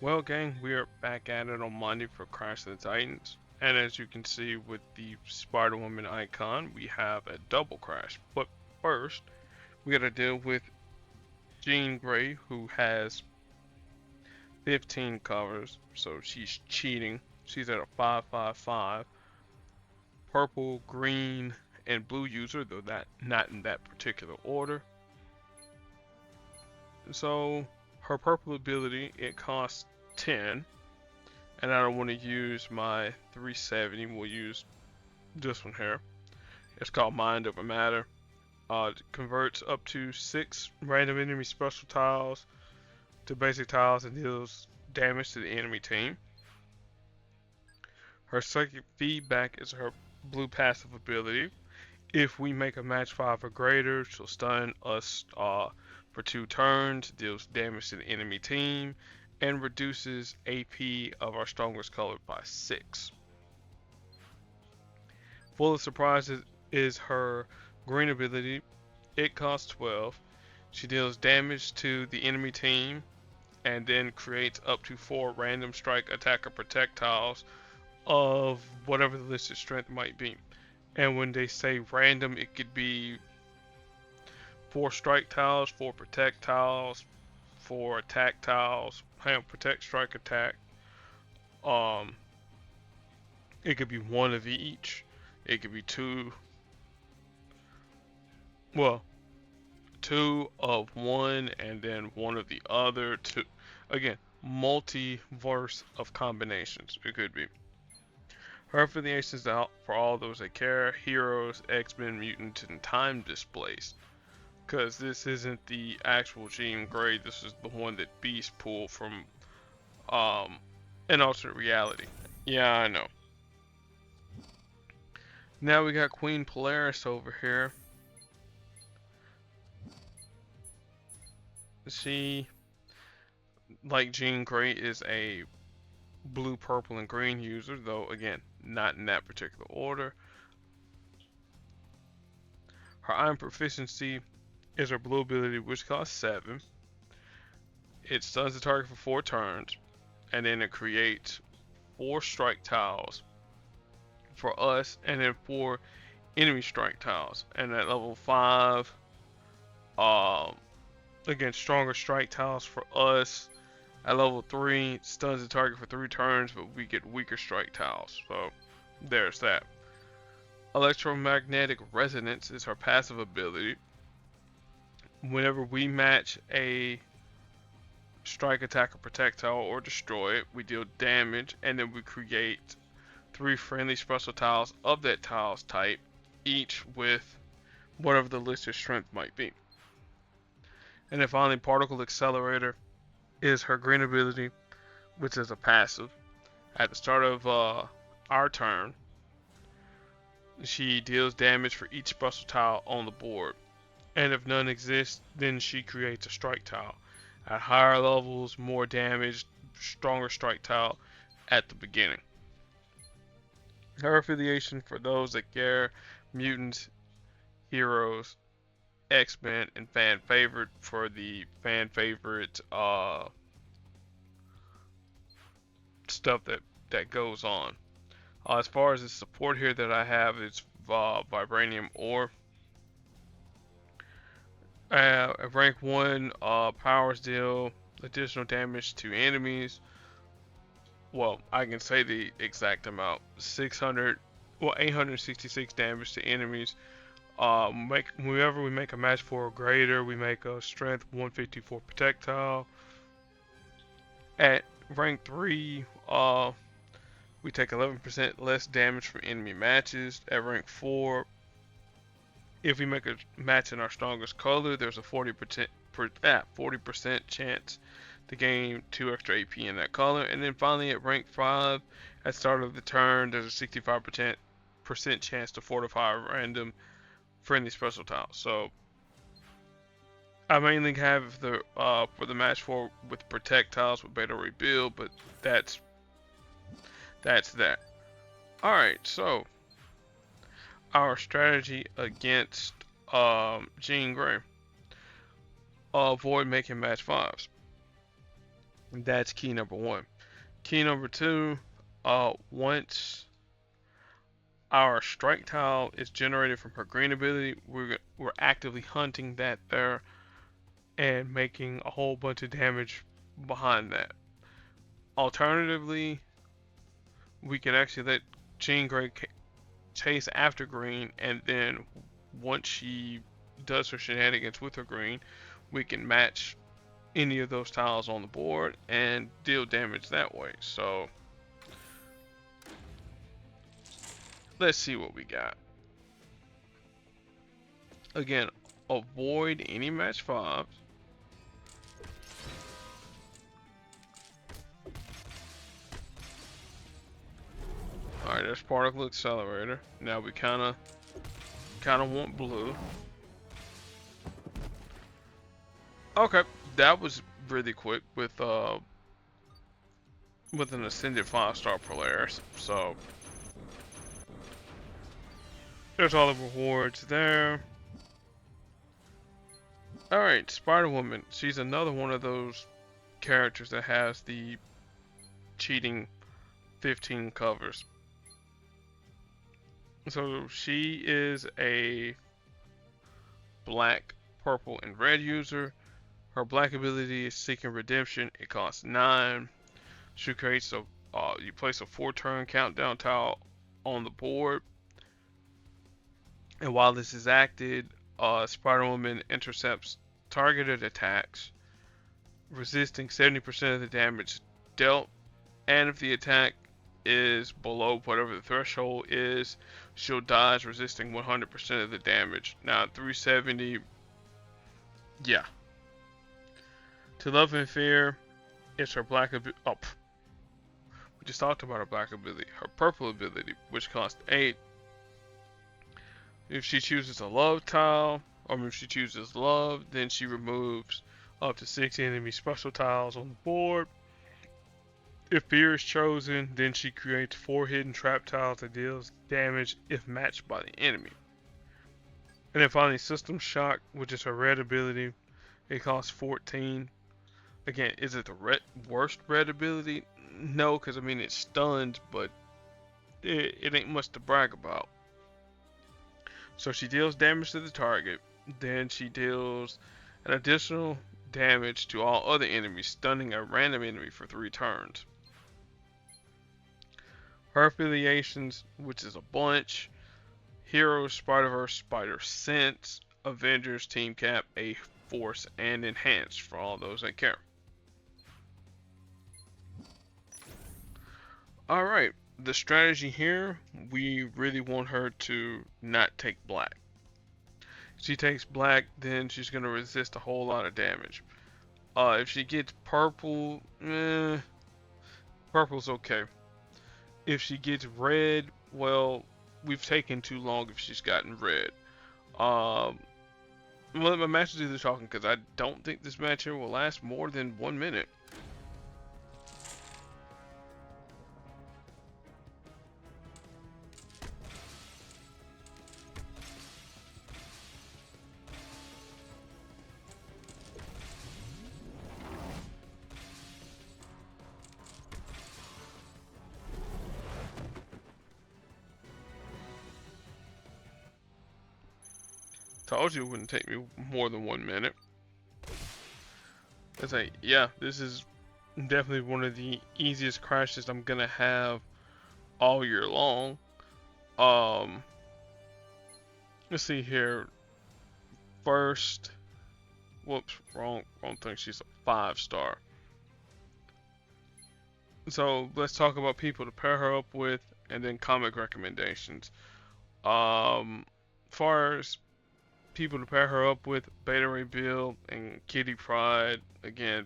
Well, gang, we are back at it on Monday for Crash of the Titans. And as you can see with the Spider-Woman icon, we have a double crash. But first, we gotta deal with Jean Grey, who has 15 covers, so she's cheating. She's at a 555. Purple, green, and blue user, though that not in that particular order. So her purple ability, it costs 10. And I don't want to use my 370. We'll use this one here. It's called Mind Over Matter. It converts up to 6 random enemy special tiles to basic tiles and deals damage to the enemy team. Her psychic feedback is her blue passive ability. If we make a match 5 or greater, she'll stun us for 2 turns, deals damage to the enemy team, and reduces AP of our strongest color by 6. Full of Surprises is her green ability. It costs 12. She deals damage to the enemy team and then creates up to 4 random strike, attack, or protect tiles of whatever the listed strength might be. And when they say random, it could be 4 strike tiles, 4 protect tiles, 4 attack tiles, protect, strike, attack. It could be 1 of each. It could be 2. Well, 2 of one and then 1 of the other. Two. Again, multiverse of combinations. It could be. Her affiliations out for all those that care: heroes, X-Men, mutants, and time displaced. Because this isn't the actual Jean Grey. This is the one that Beast pulled from an alternate reality. Yeah, I know. Now we got Queen Polaris over here. She, like Jean Grey, is a blue, purple, and green user, though again, not in that particular order. Her iron proficiency is her blue ability, which costs 7. It stuns the target for 4 turns, and then it creates 4 strike tiles for us, and then 4 enemy strike tiles. And at level 5, again, stronger strike tiles for us. At level 3, stuns the target for 3 turns, but we get weaker strike tiles. So there's that. Electromagnetic Resonance is her passive ability. Whenever we match a strike, attack, or projectile or destroy it, we deal damage, and then we create 3 friendly special tiles of that tile's type, each with whatever the listed strength might be. And then finally, Particle Accelerator is her green ability, which is a passive. At the start of our turn, she deals damage for each special tile on the board. And if none exists, then she creates a strike tile. At higher levels, more damage, stronger strike tile at the beginning. Her affiliation for those that care: mutants, heroes, X-Men, and fan favorite. For the fan favorite stuff that goes on. As far as the support here that I have, it's Vibranium Ore. Rank 1 powers deal additional damage to enemies. Well, I can say the exact amount: 866 damage to enemies. Whenever we make a match 4 or greater, we make a strength 154 projectile. At rank 3, we take 11% less damage from enemy matches. At rank 4, if we make a match in our strongest color, there's a 40% chance to gain 2 extra AP in that color. And then finally, at rank 5, at start of the turn, there's a 65% chance to fortify a random friendly special tile. So I mainly have the for the match 4 with protect tiles with beta rebuild, but that's that. Alright, so our strategy against Jean Grey. Avoid making match 5s. That's key number one. Key number two, once our strike tile is generated from her green ability, we're actively hunting that there and making a whole bunch of damage behind that. Alternatively, we can actually let Jean Grey chase after green, and then once she does her shenanigans with her green, we can match any of those tiles on the board and deal damage that way. So let's see what we got. Again, avoid any match 5s. Alright, there's particle accelerator. Now we kinda want blue. Okay, that was really quick with an ascended 5-star Polaris. So there's all the rewards there. Alright, Spider-Woman. She's another one of those characters that has the cheating 15 covers. So she is a black, purple, and red user. Her black ability is Seeking Redemption. It costs 9. She creates you place a 4-turn countdown tile on the board. And while this is acted, Spider-Woman intercepts targeted attacks, resisting 70% of the damage dealt. And if the attack is below whatever the threshold is, she'll dodge, resisting 100% of the damage. Now, 370, yeah. To Love and Fear, it's her black ability. Oh, we just talked about her black ability. Her purple ability, which costs 8. If she chooses a love tile, or if she chooses love, then she removes up to 6 enemy special tiles on the board. If fear is chosen, then she creates 4 hidden trap tiles that deals damage if matched by the enemy. And then finally, System Shock, which is her red ability. It costs 14. Again, is it the worst red ability? No, because I mean it's stunned, but it ain't much to brag about. So she deals damage to the target, then she deals an additional damage to all other enemies, stunning a random enemy for 3 turns. Her affiliations, which is a bunch: Heroes, Spider-Verse, Spider-Sense, Avengers, Team Cap, A-Force, and Enhanced, for all those that care. Alright, the strategy here, we really want her to not take black. If she takes black, then she's going to resist a whole lot of damage. If she gets purple, purple's okay. If she gets red, well, we've taken too long if she's gotten red. I'm gonna let my matches do the talking because I don't think this match here will last more than 1 minute. Told you it wouldn't take me more than 1 minute. It's like, yeah, this is definitely one of the easiest crashes I'm gonna have all year long. Let's see here. First, whoops, wrong thing. She's a 5-star. So let's talk about people to pair her up with, and then comic recommendations. Far as people to pair her up with, Beta Ray Bill and Kitty Pryde. Again,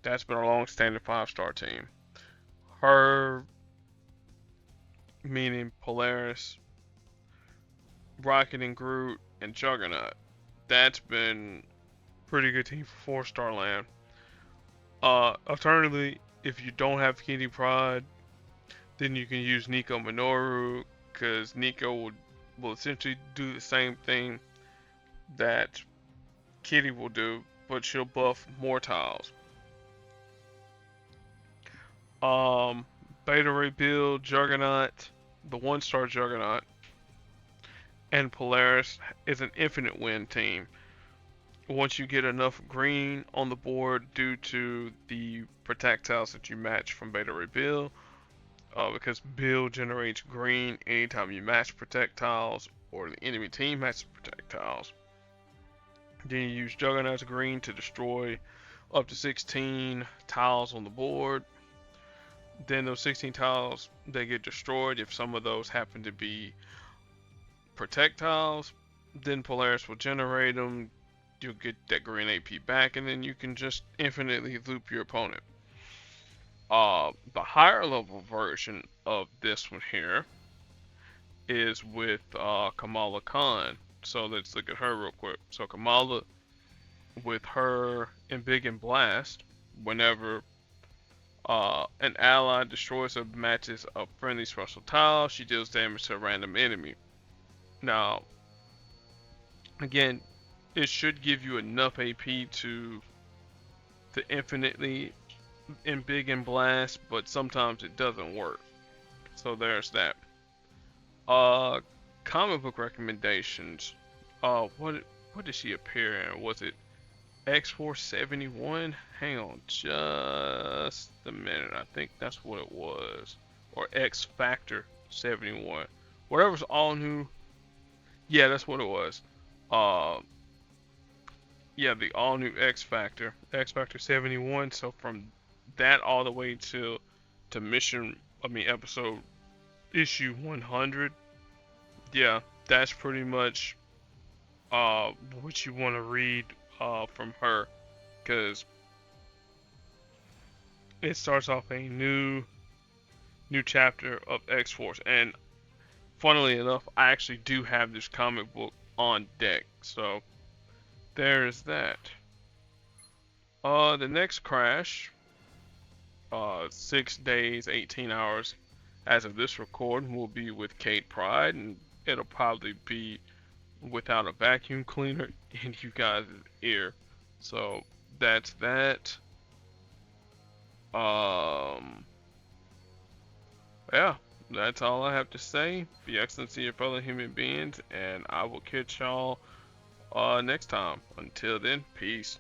that's been a long-standing 5-star team. Her, meaning Polaris, Rocket and Groot, and Juggernaut. That's been pretty good team for 4-star land. Alternatively, if you don't have Kitty Pryde, then you can use Nico Minoru, because Nico will essentially do the same thing that Kitty will do, but she'll buff more tiles. Um, Beta Ray Bill, Juggernaut, the 1-star Juggernaut, and Polaris is an infinite win team. Once you get enough green on the board due to the projectiles that you match from Beta Ray Bill, because Bill generates green anytime you match projectiles or the enemy team matches projectiles. Then you use Juggernaut's green to destroy up to 16 tiles on the board. Then those 16 tiles, they get destroyed if some of those happen to be projectiles. Then Polaris will generate them. You'll get that green AP back, and then you can just infinitely loop your opponent. The higher level version of this one here is with Kamala Khan. So let's look at her real quick. So Kamala, with her in Big and Blast, whenever an ally destroys or matches a friendly special tile, she deals damage to a random enemy. Now, again, it should give you enough AP to infinitely in Big and Blast, but sometimes it doesn't work. So there's that. Comic book recommendations. What did she appear in? Was it X-Force 71? Hang on just a minute. I think that's what it was. Or X Factor 71. Whatever's all new. Yeah, that's what it was. Yeah, the all new X Factor 71. So from that all the way to episode issue 100. Yeah, that's pretty much what you want to read from her, because it starts off a new chapter of X-Force. And funnily enough, I actually do have this comic book on deck, so there's that. The next crash, 6 days, 18 hours as of this recording, will be with Kate Pride, and it'll probably be without a vacuum cleaner in you guys' ear. So that's that. Yeah, that's all I have to say. Be excellent to your fellow human beings, and I will catch y'all next time. Until then, peace.